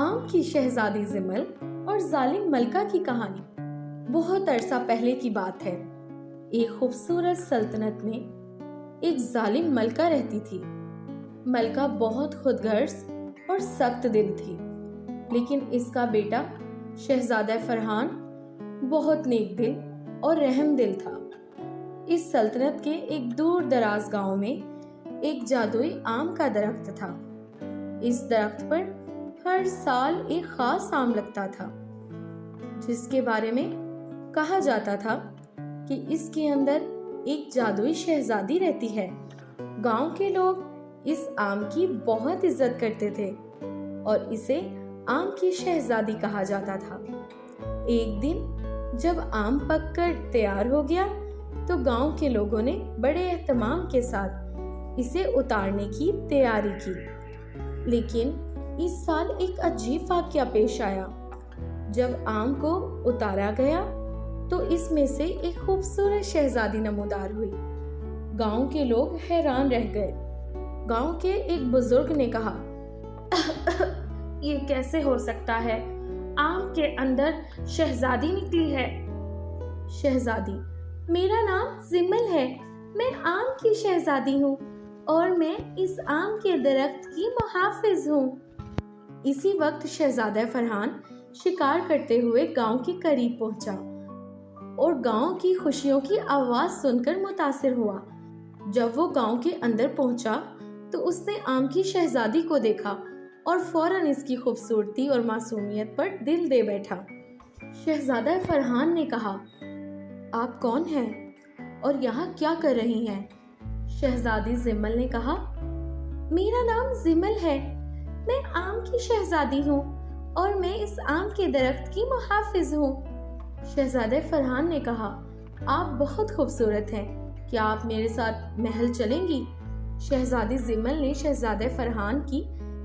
آم کی شہزادی زمل اور ظالم ملکہ کی کہانی۔ بہت عرصہ پہلے کی بات ہے۔ ایک خوبصورت سلطنت میں ایک ظالم ملکہ رہتی تھی۔ ملکہ بہت خود غرض اور سخت دل تھی، لیکن اس کا بیٹا شہزادہ فرحان بہت نیک دل اور رحم دل تھا۔ اس سلطنت کے ایک دور دراز گاؤں میں ایک جادوئی آم کا درخت تھا۔ اس درخت پر ہر سال ایک خاص آم لگتا تھا، جس کے بارے میں کہا جاتا تھا کہ اس کے اندر ایک جادوئی شہزادی رہتی ہے۔ گاؤں کے لوگ اس آم کی بہت عزت کرتے تھے اور اسے آم کی شہزادی کہا جاتا تھا۔ ایک دن جب آم پک کر تیار ہو گیا تو گاؤں کے لوگوں نے بڑے اہتمام کے ساتھ اسے اتارنے کی تیاری کی، لیکن اس سال ایک عجیب واقعہ پیش آیا۔ جب آم کو اتارا گیا تو اس میں سے ایک خوبصورت شہزادی نمودار ہوئی۔ گاؤں کے لوگ حیران رہ گئے۔ گاؤں کے ایک بزرگ نے کہا، یہ کیسے ہو سکتا ہے؟ آم کے اندر شہزادی نکلی ہے۔ شہزادی: میرا نام زمل ہے، میں آم کی شہزادی ہوں اور میں اس آم کے درخت کی محافظ ہوں۔ اسی وقت شہزادہ فرحان شکار کرتے ہوئے گاؤں کے قریب پہنچا اور گاؤں کی خوشیوں کی آواز سن کر متاثر ہوا۔ جب وہ گاؤں کے اندر پہنچا تو اس نے آم کی شہزادی کو دیکھا اور فوراً اس کی خوبصورتی اور معصومیت پر دل دے بیٹھا۔ شہزادہ فرحان نے کہا، آپ کون ہیں اور یہاں کیا کر رہی ہیں؟ شہزادی زمل نے کہا، میرا نام زمل ہے، میں آم کی شہزادی ہوں اور میں اس آم کے درخت کی محافظ ہوں۔ شہزادہ فرحان نے کہا، آپ بہت خوبصورت ہیں، کیا آپ میرے ساتھ محل چلیں گی؟ شہزادی زمل نے شہزادہ فرحان کی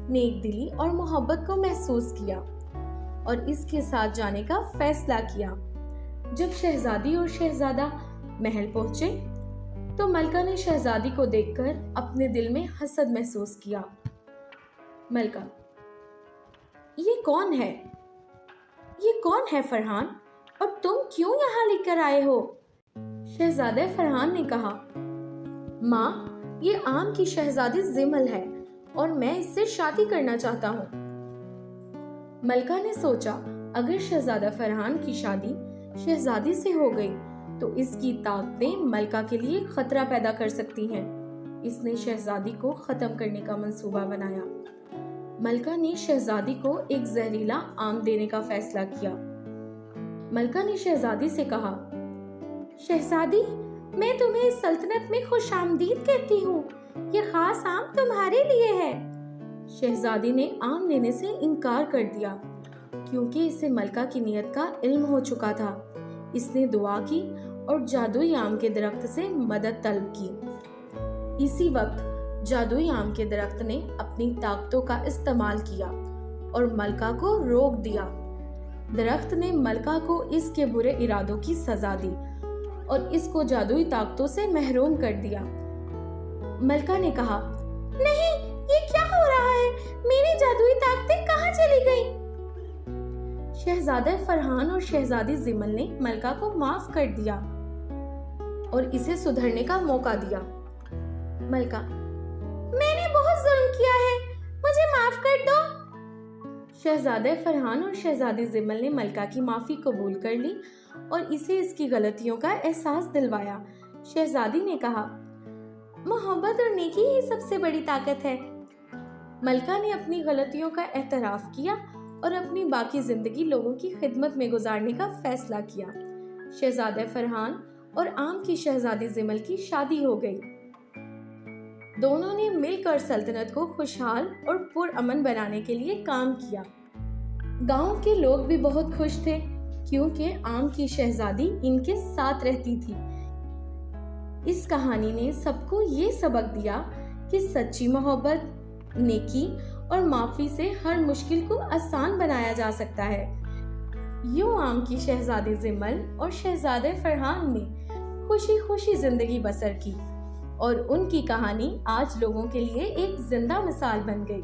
نیک دلی اور محبت کو محسوس کیا اور اس کے ساتھ جانے کا فیصلہ کیا۔ جب شہزادی اور شہزادہ محل پہنچے تو ملکہ نے شہزادی کو دیکھ کر اپنے دل میں حسد محسوس کیا۔ ملکہ: یہ کون ہے؟ یہ کون ہے فرحان، اور تم کیوں یہاں لے کر آئے ہو؟ شہزادہ فرحان نے کہا، ماں، یہ آم کی شہزادی زمل ہے اور میں اس سے شادی کرنا چاہتا ہوں۔ ملکہ نے سوچا، اگر شہزادہ فرحان کی شادی شہزادی سے ہو گئی تو اس کی طاقتیں ملکہ کے لیے خطرہ پیدا کر سکتی ہیں۔ اس نے شہزادی کو ختم کرنے کا منصوبہ بنایا۔ ملکہ نے شہزادی کو ایک زہریلا آم دینے کا فیصلہ کیا۔ ملکہ نے شہزادی سے کہا، شہزادی، میں تمہیں اس سلطنت میں خوش آمدید کہتی ہوں، یہ خاص آم تمہارے لیے ہے۔ شہزادی نے آم لینے سے انکار کر دیا کیونکہ اسے ملکہ کی نیت کا علم ہو چکا تھا۔ اس نے دعا کی اور جادوئی آم کے درخت سے مدد طلب کی۔ اسی وقت جادوئی آم کے درخت نے اپنی طاقتوں کا استعمال کیا اور ملکہ کو روک دیا۔ درخت نے ملکہ کو اس کے برے ارادوں کی سزا دی اور اس کو جادوئی طاقتوں سے محروم کر دیا۔ ملکہ نے کہا، نہیں، یہ کیا ہو رہا ہے؟ میری جادوئی طاقتیں کہاں چلی گئیں؟ شہزادہ فرحان اور شہزادی زمل نے ملکہ کو معاف کر دیا اور اسے سدھرنے کا موقع دیا۔ ملکہ: میں نے بہت ظلم کیا ہے، مجھے معاف کر دو۔ شہزادہ فرحان اور شہزادی زمل نے ملکہ کی معافی قبول کر لی اور اسے اس کی غلطیوں کا احساس دلوایا۔ شہزادی نے کہا، محبت اور نیکی ہی سب سے بڑی طاقت ہے۔ ملکہ نے اپنی غلطیوں کا اعتراف کیا اور اپنی باقی زندگی لوگوں کی خدمت میں گزارنے کا فیصلہ کیا۔ شہزادہ فرحان اور آم کی شہزادی زمل کی شادی ہو گئی۔ دونوں نے مل کر سلطنت کو خوشحال اور پرامن بنانے کے لیے کام کیا۔ گاؤں کے لوگ بھی بہت خوش تھے کیونکہ آم کی شہزادی ان کے ساتھ رہتی تھی۔ اس کہانی نے سب کو یہ سبق دیا کہ سچی محبت، نیکی اور معافی سے ہر مشکل کو آسان بنایا جا سکتا ہے۔ یوں آم کی شہزادی زمل اور شہزادہ فرحان نے خوشی خوشی زندگی بسر کی اور ان کی کہانی آج لوگوں کے لیے ایک زندہ مثال بن گئی۔